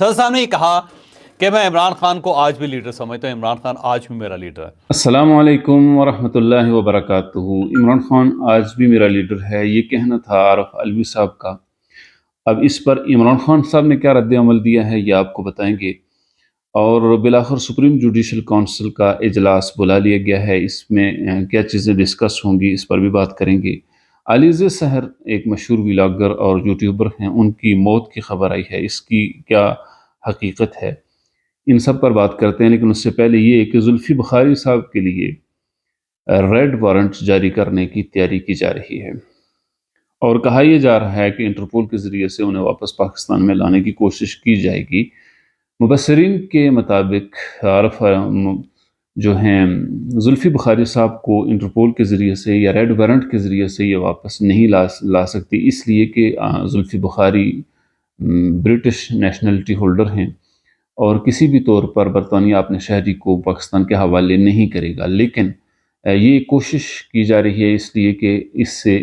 صدر صاحب نے یہ کہا کہ میں عمران خان کو آج بھی لیڈر سمجھتا ہوں، عمران خان آج بھی میرا لیڈر ہے۔ السلام علیکم ورحمۃ اللہ وبرکاتہ۔ عمران خان آج بھی میرا لیڈر ہے، یہ کہنا تھا عارف علوی صاحب کا۔ اب اس پر عمران خان صاحب نے کیا رد عمل دیا ہے یہ آپ کو بتائیں گے، اور بالآخر سپریم جوڈیشل کونسل کا اجلاس بلا لیا گیا ہے، اس میں کیا چیزیں ڈسکس ہوں گی اس پر بھی بات کریں گے۔ علیزے سحر ایک مشہور ولاگر اور یوٹیوبر ہیں، ان کی موت کی خبر آئی ہے، اس کی کیا حقیقت ہے، ان سب پر بات کرتے ہیں۔ لیکن اس سے پہلے یہ کہ زلفی بخاری صاحب کے لیے ریڈ وارنٹ جاری کرنے کی تیاری کی جا رہی ہے، اور کہا یہ جا رہا ہے کہ انٹرپول کے ذریعے سے انہیں واپس پاکستان میں لانے کی کوشش کی جائے گی۔ مبصرین کے مطابق عارف جو ہیں زلفی بخاری صاحب کو انٹرپول کے ذریعے سے یا ریڈ وارنٹ کے ذریعے سے یہ واپس نہیں لا سکتی، اس لیے کہ Zulfi Bukhari British nationality holder ہیں اور کسی بھی طور پر برطانیہ اپنے شہری کو پاکستان کے حوالے نہیں کرے گا۔ لیکن یہ کوشش کی جا رہی ہے اس لیے کہ اس سے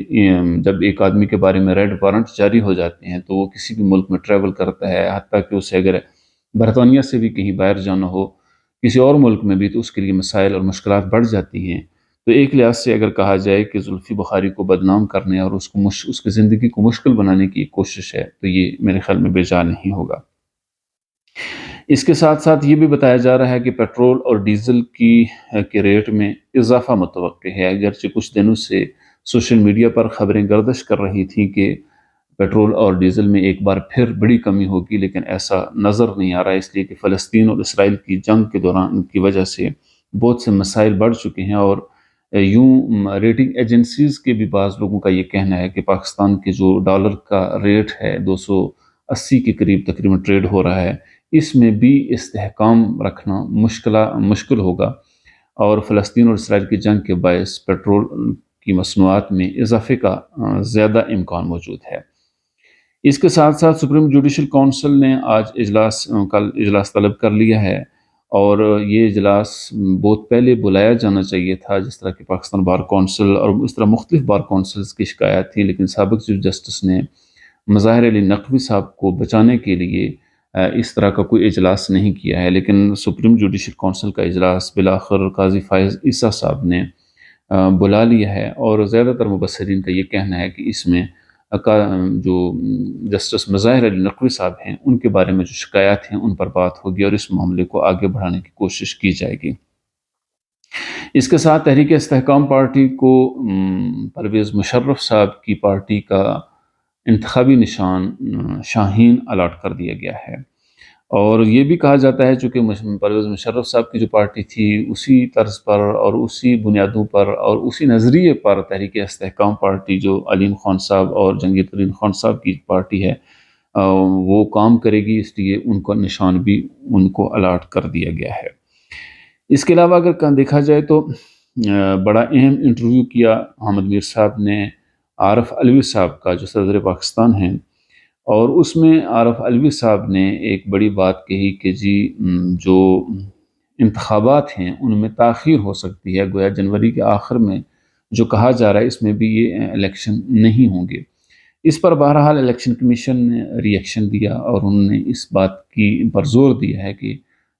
جب ایک آدمی کے بارے میں ریڈ وارنٹ جاری ہو جاتے ہیں تو وہ کسی بھی ملک میں ٹریول کرتا ہے، حتیٰ کہ اسے اگر برطانیہ سے بھی کہیں باہر جانا ہو کسی اور ملک میں بھی، تو اس کے لیے مسائل اور مشکلات بڑھ جاتی ہیں۔ تو ایک لحاظ سے اگر کہا جائے کہ زلفی بخاری کو بدنام کرنے اور اس کی زندگی کو مشکل بنانے کی ایک کوشش ہے، تو یہ میرے خیال میں بے جا نہیں ہوگا۔ اس کے ساتھ ساتھ یہ بھی بتایا جا رہا ہے کہ پیٹرول اور ڈیزل کے ریٹ میں اضافہ متوقع ہے، اگرچہ کچھ دنوں سے سوشل میڈیا پر خبریں گردش کر رہی تھیں کہ پیٹرول اور ڈیزل میں ایک بار پھر بڑی کمی ہوگی، لیکن ایسا نظر نہیں آ رہا ہے، اس لیے کہ فلسطین اور اسرائیل کی جنگ کے دوران کی وجہ سے بہت سے مسائل بڑھ چکے ہیں، اور یوں ریٹنگ ایجنسیز کے بھی بعض لوگوں کا یہ کہنا ہے کہ پاکستان کے جو ڈالر کا ریٹ ہے 280 کے قریب تقریباً ٹریڈ ہو رہا ہے، اس میں بھی استحکام رکھنا مشکل ہوگا، اور فلسطین اور اسرائیل کی جنگ کے باعث پیٹرول کی مصنوعات میں اضافے کا زیادہ امکان موجود ہے۔ اس کے ساتھ ساتھ سپریم جوڈیشل کونسل نے آج کل اجلاس طلب کر لیا ہے، اور یہ اجلاس بہت پہلے بلایا جانا چاہیے تھا، جس طرح کہ پاکستان بار کونسل اور اس طرح مختلف بار کونسلز کی شکایات تھی، لیکن سابق چیف جسٹس نے مظاہر علی نقوی صاحب کو بچانے کے لیے اس طرح کا کوئی اجلاس نہیں کیا ہے۔ لیکن سپریم جوڈیشل کونسل کا اجلاس بالآخر قاضی فائز عیسیٰ صاحب نے بلا لیا ہے، اور زیادہ تر مبصرین کا یہ کہنا ہے کہ اس میں جو جسٹس مظاہر علی نقوی صاحب ہیں ان کے بارے میں جو شکایات ہیں ان پر بات ہوگی، اور اس معاملے کو آگے بڑھانے کی کوشش کی جائے گی۔ اس کے ساتھ تحریک استحکام پارٹی کو پرویز مشرف صاحب کی پارٹی کا انتخابی نشان شاہین الاٹ کر دیا گیا ہے، اور یہ بھی کہا جاتا ہے چونکہ پرویز مشرف صاحب کی جو پارٹی تھی اسی طرز پر اور اسی بنیادوں پر اور اسی نظریے پر تحریک استحکام پارٹی جو علیم خان صاحب اور جہانگیر ترین خان صاحب کی پارٹی ہے وہ کام کرے گی، اس لیے ان کا نشان بھی ان کو الاٹ کر دیا گیا ہے۔ اس کے علاوہ اگر دیکھا جائے تو بڑا اہم انٹرویو کیا حامد میر صاحب نے عارف علوی صاحب کا جو صدر پاکستان ہیں، اور اس میں عارف علوی صاحب نے ایک بڑی بات کہی کہ جی جو انتخابات ہیں ان میں تاخیر ہو سکتی ہے، گویا جنوری کے آخر میں جو کہا جا رہا ہے اس میں بھی یہ الیکشن نہیں ہوں گے۔ اس پر بہرحال الیکشن کمیشن نے ری ایکشن دیا، اور انہوں نے اس بات پر زور دیا ہے کہ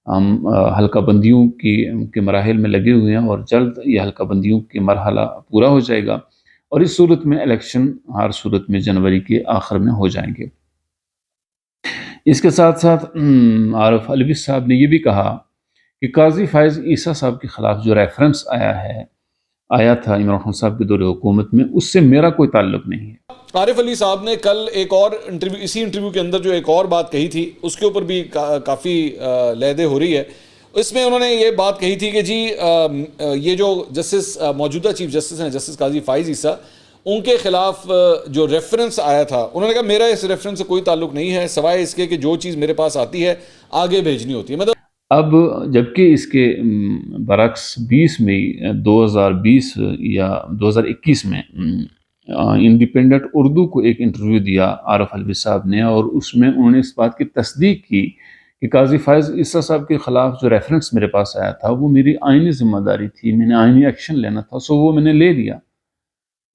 ہم حلقہ بندیوں کے مراحل میں لگے ہوئے ہیں، اور جلد یہ حلقہ بندیوں کے مرحلہ پورا ہو جائے گا، اور اس صورت میں الیکشن ہر صورت میں جنوری کے آخر میں ہو جائیں گے۔ اس کے ساتھ ساتھ عارف علوی صاحب نے یہ بھی کہا کہ قاضی فائز عیسیٰ صاحب کے خلاف جو ریفرنس آیا تھا عمران خان صاحب کے دور حکومت میں، اس سے میرا کوئی تعلق نہیں ہے۔ عارف علی صاحب نے کل ایک اور انٹرویو، اسی انٹرویو کے اندر جو ایک اور بات کہی تھی اس کے اوپر بھی کافی لیدے ہو رہی ہے۔ اس میں انہوں نے یہ بات کہی تھی کہ جی یہ جو موجودہ چیف جسٹس ہیں جسٹس قاضی فائز عیسیٰ، ان کے خلاف جو ریفرنس آیا تھا، انہوں نے کہا میرا اس ریفرنس سے کوئی تعلق نہیں ہے، سوائے اس کے کہ جو چیز میرے پاس آتی ہے آگے بھیجنی ہوتی ہے۔ اب جبکہ اس کے برعکس 20 مئی 2020 یا 2021 میں انڈیپینڈنٹ اردو کو ایک انٹرویو دیا عارف علوی صاحب نے، اور اس میں انہوں نے اس بات کی تصدیق کی کہ قاضی فائز عیسیٰ صاحب کے خلاف جو ریفرنس میرے پاس آیا تھا وہ میری آئینی ذمہ داری تھی، میں نے آئینی ایکشن لینا تھا، سو وہ میں نے لے لیا۔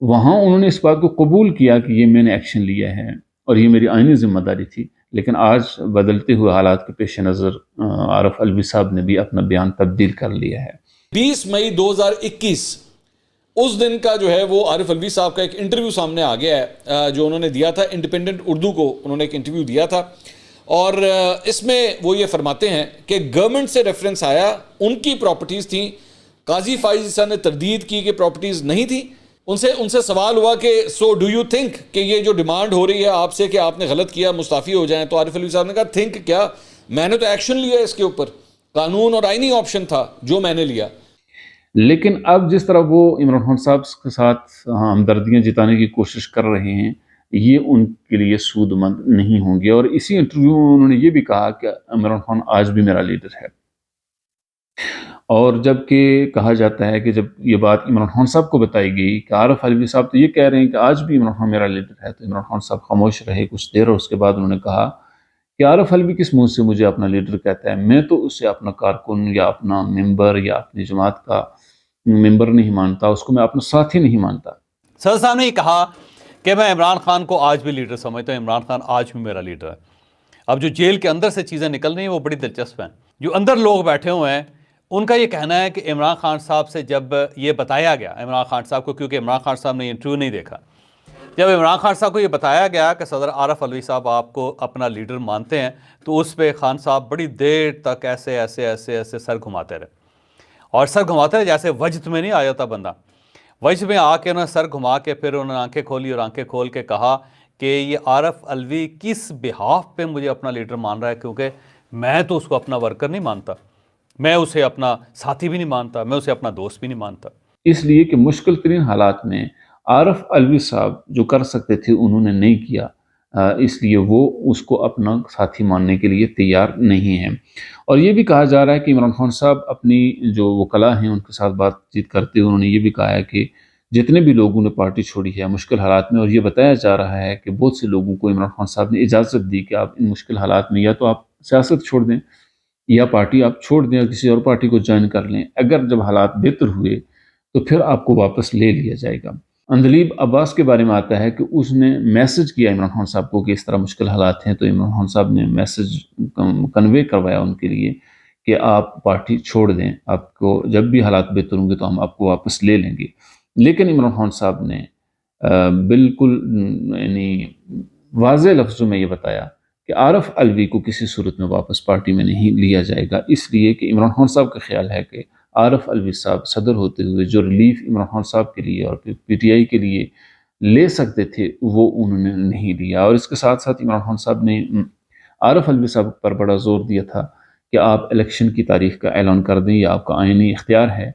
وہاں انہوں نے اس بات کو قبول کیا کہ یہ میں نے ایکشن لیا ہے اور یہ میری آئینی ذمہ داری تھی، لیکن آج بدلتے ہوئے حالات کے پیش نظر عارف الوی صاحب نے بھی اپنا بیان تبدیل کر لیا ہے۔ 20 مئی 2021 اس دن کا جو ہے وہ عارف الوی صاحب کا ایک انٹرویو سامنے آ گیا ہے جو انہوں نے دیا تھا انڈیپینڈنٹ اردو کو، انہوں نے ایک انٹرویو دیا تھا، اور اس میں وہ یہ فرماتے ہیں کہ گورنمنٹ سے ریفرنس آیا، ان کی پراپرٹیز تھیں، قاضی فائز عیسیٰ نے تردید کی کہ پراپرٹیز نہیں تھی، ان سے سوال ہوا کہ سو ڈو یو تھنک کہ یہ جو ڈیمانڈ ہو رہی ہے آپ سے کہ آپ نے غلط کیا مستعفی ہو جائیں، تو عارف الوی صاحب نے کہا تھنک کیا، میں نے تو ایکشن لیا اس کے اوپر، قانون اور آئینی آپشن تھا جو میں نے لیا۔ لیکن اب جس طرح وہ عمران خان صاحب کے ساتھ ہمدردیاں جتانے کی کوشش کر رہے ہیں، یہ ان کے لیے سود مند نہیں ہوں گے، اور اسی انٹرویو میں انہوں نے یہ بھی کہا کہ عمران خان آج بھی میرا لیڈر ہے۔ اور جب کہ کہا جاتا ہے کہ جب یہ بات عمران خان صاحب کو بتائی گئی کہ عارف الوی صاحب تو یہ کہہ رہے ہیں کہ آج بھی عمران خان میرا لیڈر ہے، تو عمران خان صاحب خاموش رہے کچھ دیر، اور اس کے بعد انہوں نے کہا کہ عارف الوی کس منہ سے مجھے اپنا لیڈر کہتا ہے، میں تو اسے اپنا کارکن یا اپنا ممبر یا اپنی جماعت کا ممبر نہیں مانتا، اس کو میں اپنا ساتھی نہیں مانتا۔ صدر صاحب نے یہ کہا کہ میں عمران خان کو آج بھی لیڈر سمجھتا ہوں، عمران خان آج بھی میرا لیڈر ہے۔ اب جو جیل کے اندر سے چیزیں نکل رہی ہیں وہ بڑی دلچسپ ہیں۔ جو اندر لوگ بیٹھے ہوئے ہیں ان کا یہ کہنا ہے کہ عمران خان صاحب سے جب یہ بتایا گیا عمران خان صاحب کو، کیونکہ عمران خان صاحب نے یہ انٹرویو نہیں دیکھا، جب عمران خان صاحب کو یہ بتایا گیا کہ صدر عارف الوی صاحب آپ کو اپنا لیڈر مانتے ہیں، تو اس پہ خان صاحب بڑی دیر تک ایسے سر گھماتے رہے، اور سر گھماتے رہے جیسے وجد میں نہیں آ جاتا بندہ، وجد میں آ کے انہوں نے سر گھما کے پھر انہوں نے آنکھیں کھولی اور آنکھیں کھول کے کہا کہ یہ عارف الوی کس بحاف پہ مجھے اپنا لیڈر مان رہا ہے، کیونکہ میں تو اس کو اپنا ورکر نہیں مانتا، میں اسے اپنا ساتھی بھی نہیں مانتا، میں اسے اپنا دوست بھی نہیں مانتا۔ اس لیے کہ مشکل ترین حالات میں عارف الوی صاحب جو کر سکتے تھے انہوں نے نہیں کیا، اس لیے وہ اس کو اپنا ساتھی ماننے کے لیے تیار نہیں ہیں۔ اور یہ بھی کہا جا رہا ہے کہ عمران خان صاحب اپنی جو وکلاء ہیں ان کے ساتھ بات چیت کرتے ہوئے انہوں نے یہ بھی کہا ہے کہ جتنے بھی لوگوں نے پارٹی چھوڑی ہے مشکل حالات میں، اور یہ بتایا جا رہا ہے کہ بہت سے لوگوں کو عمران خان صاحب نے اجازت دی کہ آپ ان مشکل حالات میں یا تو آپ سیاست چھوڑ دیں یا پارٹی آپ چھوڑ دیں اور کسی اور پارٹی کو جوائن کر لیں، اگر جب حالات بہتر ہوئے تو پھر آپ کو واپس لے لیا جائے گا۔ اندلیب عباس کے بارے میں آتا ہے کہ اس نے میسج کیا عمران خان صاحب کو کہ اس طرح مشکل حالات ہیں، تو عمران خان صاحب نے میسج کنوے کروایا ان کے لیے کہ آپ پارٹی چھوڑ دیں، آپ کو جب بھی حالات بہتر ہوں گے تو ہم آپ کو واپس لے لیں گے۔ لیکن عمران خان صاحب نے بالکل یعنی واضح لفظوں میں یہ بتایا کہ عارف الوی کو کسی صورت میں واپس پارٹی میں نہیں لیا جائے گا، اس لیے کہ عمران خان صاحب کا خیال ہے کہ عارف الوی صاحب صدر ہوتے ہوئے جو ریلیف عمران خان صاحب کے لیے اور پی ٹی آئی کے لیے لے سکتے تھے وہ انہوں نے نہیں لیا۔ اور اس کے ساتھ ساتھ عمران خان صاحب نے عارف الوی صاحب پر بڑا زور دیا تھا کہ آپ الیکشن کی تاریخ کا اعلان کر دیں، یہ آپ کا آئینی اختیار ہے،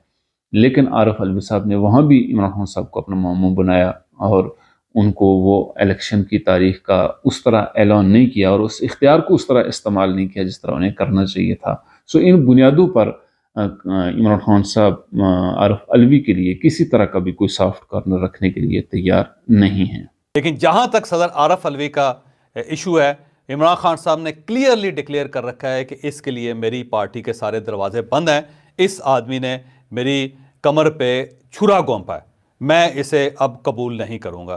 لیکن عارف الوی صاحب نے وہاں بھی عمران خان صاحب کو اپنا ماموں بنایا اور ان کو وہ الیکشن کی تاریخ کا اس طرح اعلان نہیں کیا اور اس اختیار کو اس طرح استعمال نہیں کیا جس طرح انہیں کرنا چاہیے تھا۔ سو ان بنیادوں پر عمران خان صاحب عارف الوی کے لیے کسی طرح کا بھی کوئی سافٹ کارنر رکھنے کے لیے تیار نہیں ہیں۔ لیکن جہاں تک صدر عارف الوی کا ایشو ہے، عمران خان صاحب نے کلیئرلی ڈکلیئر کر رکھا ہے کہ اس کے لیے میری پارٹی کے سارے دروازے بند ہیں، اس آدمی نے میری کمر پہ چھرا گھونپا ہے، میں اسے اب قبول نہیں کروں گا۔